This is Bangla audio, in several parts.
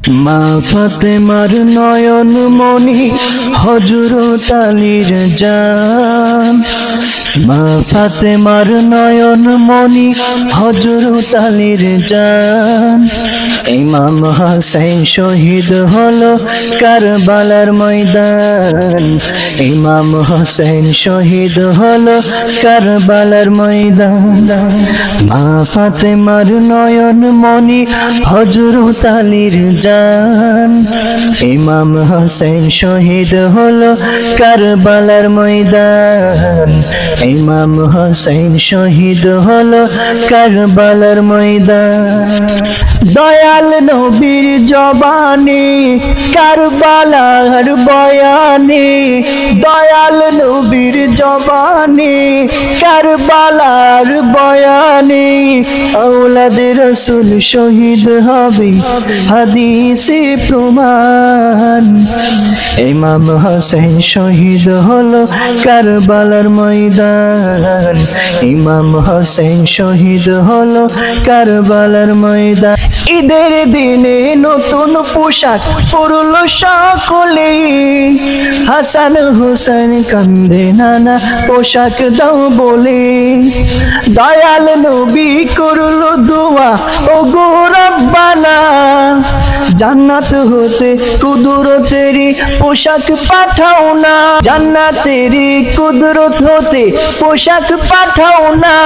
মা ফাতেমার নয়ন মনি হযরত আলীর জান। মা ফাতেমার নয়ন মনি হযরত আলীর জান। ইমাম হোসেন শহীদ হলো কারবালার ময়দান। ইমাম হোসেন শহীদ হলো কারবালার ময়দান। মা ফাতেমার নয়ন মনি হযরত আলীর জান। ইমাম হোসেন শহীদ হলো কারবালার ময়দান। ইমাম হোসেন শহীদ হলো কারবালার ময়দান। দয়াল নবীর জবানে কারবালার বয়ানে, দয়াল নবীর জবানে কারবালার বয়ানে, আওলাদ রাসূল শহীদ হবে হাদিসে প্রমাণ। ইমাম হোসেন শহীদ হলো কারবালার ময়দান। ইমাম হোসেন শহীদ হলো কারবালার ময়দান। ঈদের দিনে নতুন পোশাক পরলো সকলে, হাসান হোসেন কান্দে নানা পোশাক দাও বলে। দয়াল নবী করলো দোয়া ও গো রব্বানা, জান্নাত হতে কুদরতেরি পোশাক পাঠাও না, জান্নাতেরি কুদরত হতে পোশাক পাঠাও না।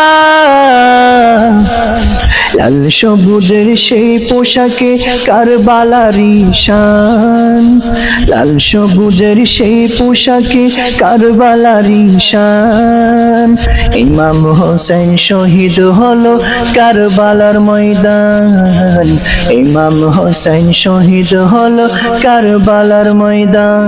লাল সবুজের সেই পোশাকে কারবালারি শান, লাল সবুজের সেই পোশাকে কারবালারি শান। ইমাম হোসেন শহীদ হলো কারবালার ময়দান। ইমাম হোসেন শহীদ হলো কারবালার ময়দান।